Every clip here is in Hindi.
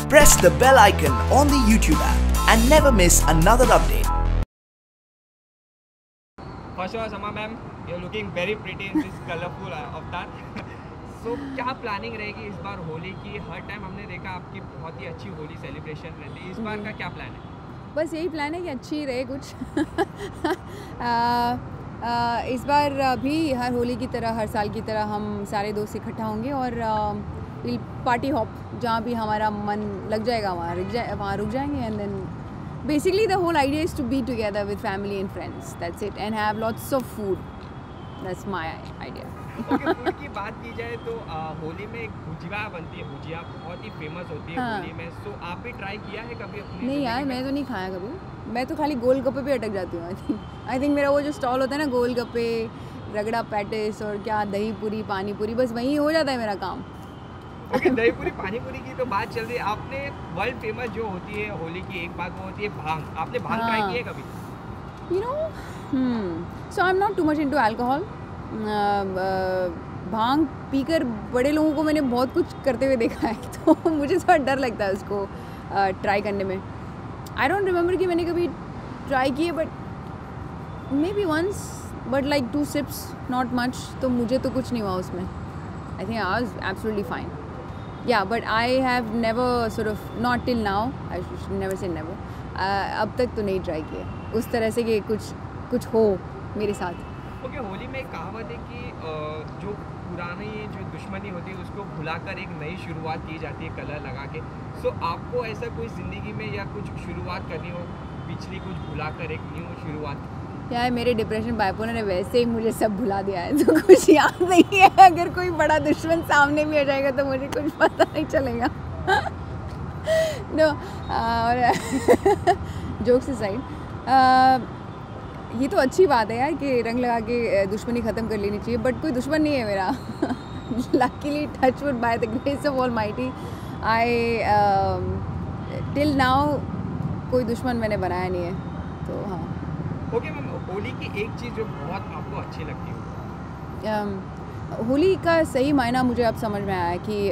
Press the bell icon on the YouTube app and never miss another update. First of all, Sama ma'am, you're looking very pretty in this colorful avatar. So क्या प्लानिंग रहेगी इस बार होली की? हर टाइम हमने देखा आपकी बहुत ही अच्छी होली सेलिब्रेशन रहती है, इस बार का क्या प्लान है? बस यही प्लान है कि अच्छी रहे कुछ इस बार भी हर होली की तरह, हर साल की तरह हम सारे दोस्त इकट्ठा होंगे और विल पार्टी हॉप, जहाँ भी हमारा मन लग जाएगा वहाँ रुक जाएंगे and then basically the whole idea is to be together with family and friends, that's it, and have lots of food, that's my idea. Okay, food की बात की जाए तो होली में एक भुजिया बनती है, भुजिया बहुत ही फेमस होती है हाँ। होली में। सो आप भी ट्राई किया है कभी अपनी? नहीं यार, मैं तो नहीं खाया कभी, मैं तो खाली गोलगप्पे पे अटक जाती हूँ। आई थिंक मेरा वो जो स्टॉल होता है ना, गोलगप्पे, रगड़ा पैटिस और क्या दही पूरी, पानी पूरी, बस वहीं हो जाता है मेरा काम। ओके, दही पूरी पानी पूरी की तो बात चल रही है। आपने वर्ल्ड फेमस जो होती है होली की एक बात, वो होती है भांग। आपने भांग ट्राई की है कभी? You know, so I'm not too much into alcohol. भांग पीकर बड़े लोगों को मैंने बहुत कुछ करते हुए देखा है, तो मुझे थोड़ा डर लगता है उसको ट्राई करने में। आई डोंट रिमेंबर कि मैंने कभी ट्राई की है, but maybe once, but like 2 sips, not much, तो मुझे तो कुछ नहीं हुआ उसमें। I think I was absolutely fine, yeah but I have never sort of, not till now, I should never say never, अब तक तो नहीं ट्राई किया उस तरह से कि कुछ हो मेरे साथ। ओके, होली में एक कहावत है कि जो पुरानी जो दुश्मनी होती है उसको भुलाकर एक नई शुरुआत की जाती है कलर लगा के। सो आपको ऐसा कोई ज़िंदगी में या कुछ शुरुआत करनी हो, पिछली कुछ भुलाकर एक न्यू शुरुआत? यार मेरे डिप्रेशन बाइपोलर ने वैसे ही मुझे सब भुला दिया है, तो कुछ याद नहीं है। अगर कोई बड़ा दुश्मन सामने भी आ जाएगा तो मुझे कुछ पता नहीं चलेगा। नो, और जोक्स असाइड, ये तो अच्छी बात है यार कि रंग लगा के दुश्मनी ख़त्म कर लेनी चाहिए, बट कोई दुश्मन नहीं है मेरा। Luckily, touch wood, by the grace of almighty, I till now कोई दुश्मन मैंने बनाया नहीं है, तो हाँ। ओके मैम, होली की एक चीज़ जो बहुत आपको अच्छी लगती है? होली का सही मायना मुझे अब समझ में आया है कि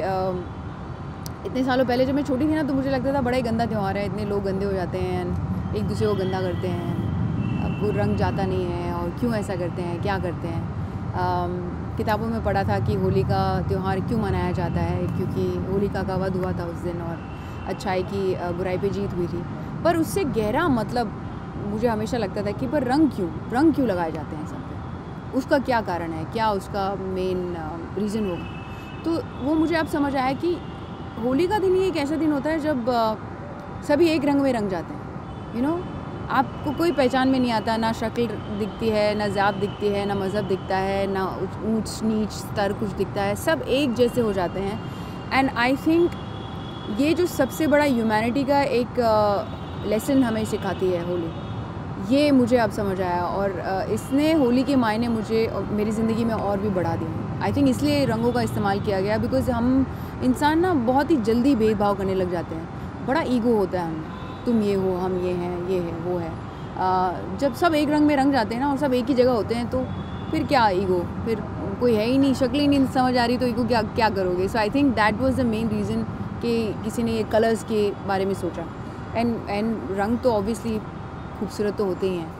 इतने सालों पहले जब मैं छोटी थी ना, तो मुझे लगता था बड़ा ही गंदा त्यौहार है, इतने लोग गंदे हो जाते हैं, एक दूसरे को गंदा करते हैं, अब वो रंग जाता नहीं है, और क्यों ऐसा करते हैं, क्या करते हैं। किताबों में पढ़ा था कि होली का त्यौहार क्यों मनाया जाता है, क्योंकि होलिका का वध हुआ था उस दिन और अच्छाई की बुराई पे जीत हुई थी। पर उससे गहरा मतलब मुझे हमेशा लगता था कि पर रंग क्यों लगाए जाते हैं सब पे, उसका क्या कारण है, क्या उसका मेन रीज़न होगा। तो वो मुझे अब समझ आया कि होली का दिन ही एक ऐसा दिन होता है जब सभी एक रंग में रंग जाते हैं। यू नो, आपको कोई पहचान में नहीं आता, ना शक्ल दिखती है, ना ज़ात दिखती है, ना मज़हब दिखता है, ना ऊंच नीच स्तर कुछ दिखता है, सब एक जैसे हो जाते हैं। एंड आई थिंक ये जो सबसे बड़ा ह्यूमैनिटी का एक लेसन हमें सिखाती है होली, ये मुझे अब समझ आया, और इसने होली के मायने मुझे और मेरी ज़िंदगी में और भी बढ़ा दिए। आई थिंक इसलिए रंगों का इस्तेमाल किया गया, बिकॉज़ हम इंसान ना बहुत ही जल्दी भेदभाव करने लग जाते हैं, बड़ा ईगो होता है हमें, तुम ये हो, हम ये हैं, ये है, वो है। जब सब एक रंग में रंग जाते हैं ना, और सब एक ही जगह होते हैं, तो फिर क्या ईगो, फिर कोई है ही नहीं, शक्ल ही नहीं समझ आ रही, तो ईगो क्या करोगे। So I think that was the main reason कि किसी ने ये कलर्स के बारे में सोचा। एंड रंग तो ऑब्वियसली खूबसूरत तो होते ही हैं,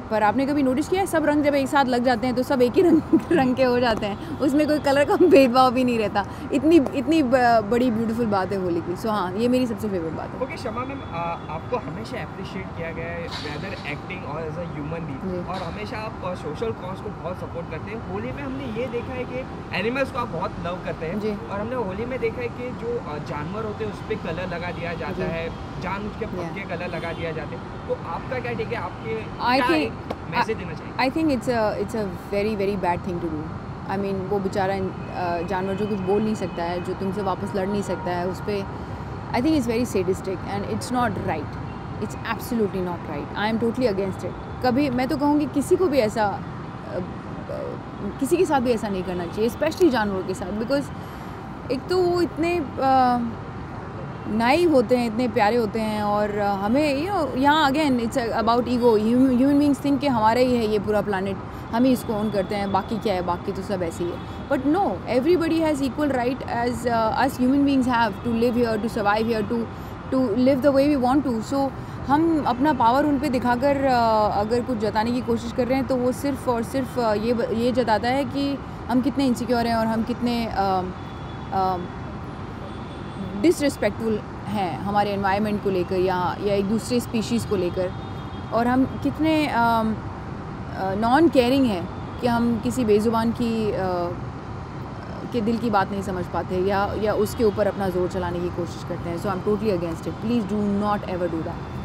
पर आपने कभी नोटिस किया है, सब रंग जब एक साथ लग जाते हैं तो सब एक ही रंग के हो जाते हैं, उसमें कोई कलर का भेदभाव भी नहीं रहता। इतनी बड़ी ब्यूटीफुल बात है होली की। सो हाँ, ये मेरी सबसे फेवरेट बात है। ओके शमा मैम, आपको हमेशा अप्रिशिएट किया गया है वेदर एक्टिंग और एज अ ह्यूमन बीइंग, और हमेशा आप सोशल कॉज को बहुत सपोर्ट करते हैं। होली में हमने ये देखा है कि एनिमल्स को आप बहुत लव करते हैं, और हमने होली में देखा है कि जो जानवर होते हैं उस पर कलर लगा दिया जाता है, जान के पक्के कलर लगा दिया जाते हैं। तो आपका क्या ठीक है, आपके मैसेज देना चाहिए? I think it's a very very bad thing to do. I mean, वो बेचारा जानवर जो कुछ बोल नहीं सकता है, जो तुमसे वापस लड़ नहीं सकता है, उस पर आई think it's very sadistic and it's not right, it's absolutely not right. I am totally against it. कभी मैं तो कहूँगी किसी को भी ऐसा, किसी के साथ भी ऐसा नहीं करना चाहिए, स्पेशली जानवरों के साथ, बिकॉज एक तो वो इतने नाइव होते हैं, इतने प्यारे होते हैं, और हमें यहाँ again it's about ego. Human beings think कि हमारा ही है ये पूरा प्लानट, हम ही इसको ओन करते हैं, बाकी क्या है, बाकी तो सब ऐसे ही है. But no, everybody has equal right as us human beings have to live here, to survive here, to live the way we want to. So हम अपना पावर उन पे दिखाकर अगर कुछ जताने की कोशिश कर रहे हैं तो वो सिर्फ़ और सिर्फ ये जताता है कि हम कितने इनसिक्योर हैं और हम कितने डिसरिस्पेक्टफुल हैं हमारे एनवायरनमेंट को लेकर या एक दूसरे स्पीशीज़ को लेकर, और हम कितने नॉन केयरिंग हैं कि हम किसी बेज़ुबान की के दिल की बात नहीं समझ पाते या उसके ऊपर अपना ज़ोर चलाने की कोशिश करते हैं. So I am totally against it. Please do not ever do that.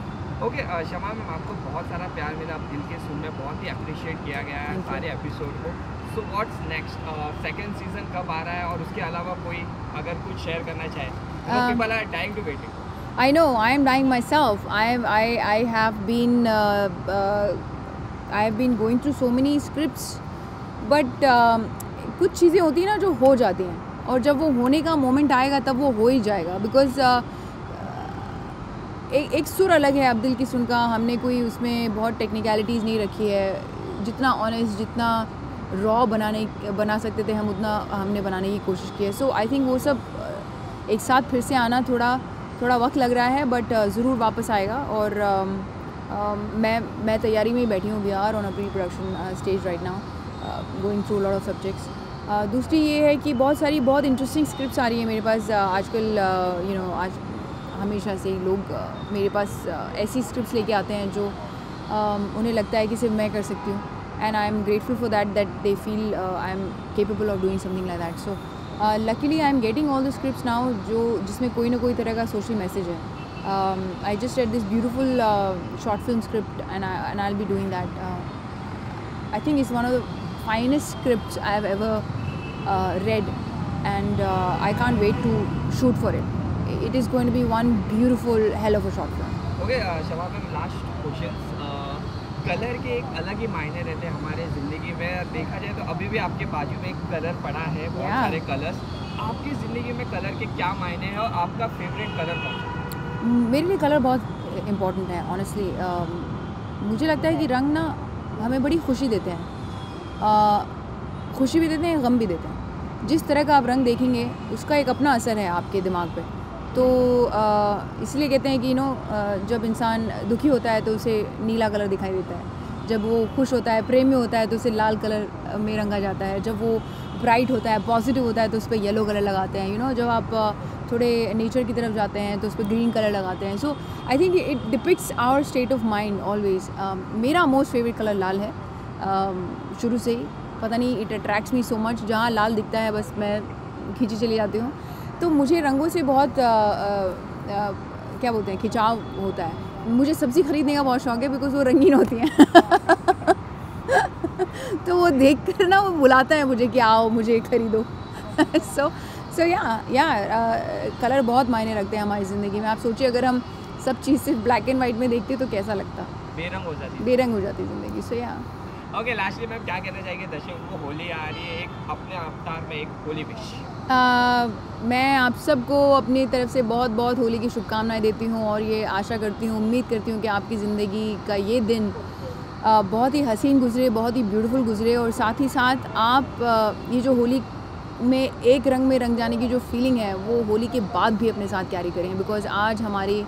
Okay Shama ma'am, आपको बहुत सारा प्यार मिला, आप दिल के सुन में बहुत ही अप्रिशिएट किया गया है सारे एपिसोड को. So what's next, second season कब आ रहा है, और उसके अलावा कोई अगर कुछ शेयर करना चाहे? People are dying to wait. I know, I am dying myself. I have been going through so many scripts, but कुछ चीज़ें होती हैं ना जो हो जाती हैं, और जब वो होने का मोमेंट आएगा तब वो हो ही जाएगा. बिकॉज एक सुर अलग है अब दिल की सुन का. हमने कोई उसमें बहुत टेक्निकलिटीज़ नहीं रखी है. जितना ऑनेस्ट, जितना रॉ बना सकते थे हम, उतना हमने बनाने की कोशिश की है. सो आई थिंक वो सब एक साथ फिर से आना थोड़ा वक्त लग रहा है, बट ज़रूर वापस आएगा. और मैं तैयारी में ही बैठी हूँ. We are on a pre production stage right now, going through lot of subjects. दूसरी ये है कि बहुत इंटरेस्टिंग स्क्रिप्ट्स आ रही है मेरे पास आजकल. आज हमेशा से ही लोग मेरे पास ऐसी स्क्रिप्ट्स लेके आते हैं जो उन्हें लगता है कि सिर्फ मैं कर सकती हूँ, and I am grateful for that they feel I am capable of doing something like that. So luckily I am getting all the scripts now जिसमें कोई ना कोई तरह का सोशल मैसेज है. I just read this beautiful short film script and I will be doing that. I think it's one of the finest scripts I have ever read, and I can't wait to shoot for it. It is going to be one beautiful hell of a short film. Okay, Shama ma'am, last question. Colour के एक अलग ही मायने रहते हैं हमारे ज़िंदगी में. देखा जाए तो अभी भी आपके बाजू में एक कलर पड़ा है, बहुत सारे कलर्स. आपकी ज़िंदगी में कलर के क्या मायने हैं, और आपका फेवरेट कलर कौन सा? मेरे लिए कलर बहुत इम्पॉर्टेंट है ऑनेस्टली. मुझे लगता है कि रंग ना हमें बड़ी खुशी देते हैं. खुशी भी देते हैं, गम भी देते हैं. जिस तरह का आप रंग देखेंगे उसका एक अपना असर है आपके दिमाग पे. तो इसलिए कहते हैं कि जब इंसान दुखी होता है तो उसे नीला कलर दिखाई देता है. जब वो खुश होता है, प्रेम में होता है, तो उसे लाल कलर में रंगा जाता है. जब वो ब्राइट होता है, पॉजिटिव होता है, तो उस पर येलो कलर लगाते हैं. जब आप थोड़े नेचर की तरफ जाते हैं तो उस पर ग्रीन कलर लगाते हैं. So I think it depicts our state of mind always. मेरा मोस्ट फेवरेट कलर लाल है शुरू से ही. पता नहीं, it attracts me so much. जहाँ लाल दिखता है बस मैं खींची चली जाती हूँ. तो मुझे रंगों से बहुत क्या बोलते हैं, खिंचाव होता है. मुझे सब्ज़ी खरीदने का बहुत शौक़ है बिकॉज़ वो रंगीन होती हैं. तो वो देखकर ना वो बुलाता है मुझे कि आओ मुझे खरीदो. सो या कलर बहुत मायने रखते हैं हमारी ज़िंदगी में. आप सोचिए अगर हम सब चीज़ सिर्फ ब्लैक एंड वाइट में देखते तो कैसा लगता. बेरंग हो जाती ज़िंदगी. सो या ओके, लास्टली मैम क्या कहना चाहिए दर्शकों को? होली आ रही है, एक अपने अवतार में एक होली विश. मैं आप सबको अपनी तरफ से बहुत होली की शुभकामनाएं देती हूँ, और ये आशा करती हूँ, उम्मीद करती हूँ कि आपकी ज़िंदगी का ये दिन बहुत ही हसीन गुजरे, बहुत ही ब्यूटीफुल गुजरे. और साथ ही साथ आप ये जो होली में एक रंग में रंग जाने की जो फीलिंग है वो होली के बाद भी अपने साथ कैरी करें. बिकॉज़ आज हमारी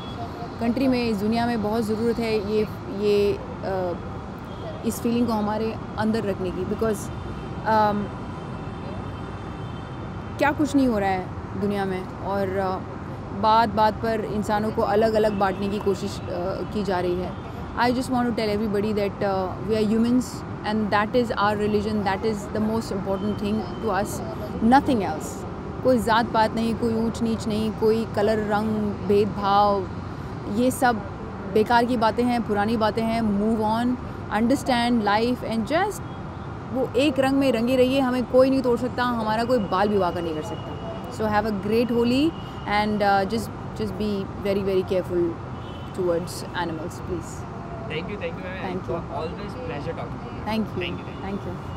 कंट्री में, इस दुनिया में बहुत ज़रूरत है ये इस फीलिंग को हमारे अंदर रखने की. बिकॉज़ क्या कुछ नहीं हो रहा है दुनिया में, और बात पर इंसानों को अलग अलग बांटने की कोशिश की जा रही है. I just want to tell everybody that we are humans and that is our religion. That is the most important thing to us, nothing else. कोई ज़ात पात नहीं, कोई ऊंच नीच नहीं, कोई कलर रंग भेदभाव, ये सब बेकार की बातें हैं, पुरानी बातें हैं. Move on, understand life and just वो एक रंग में रंगे रहिए. हमें कोई नहीं तोड़ सकता, हमारा कोई बाल भी वाका नहीं कर सकता. So have a great Holi and just be very careful towards animals please. Thank you. Thank you. Always pleasure talking to you. Thank you.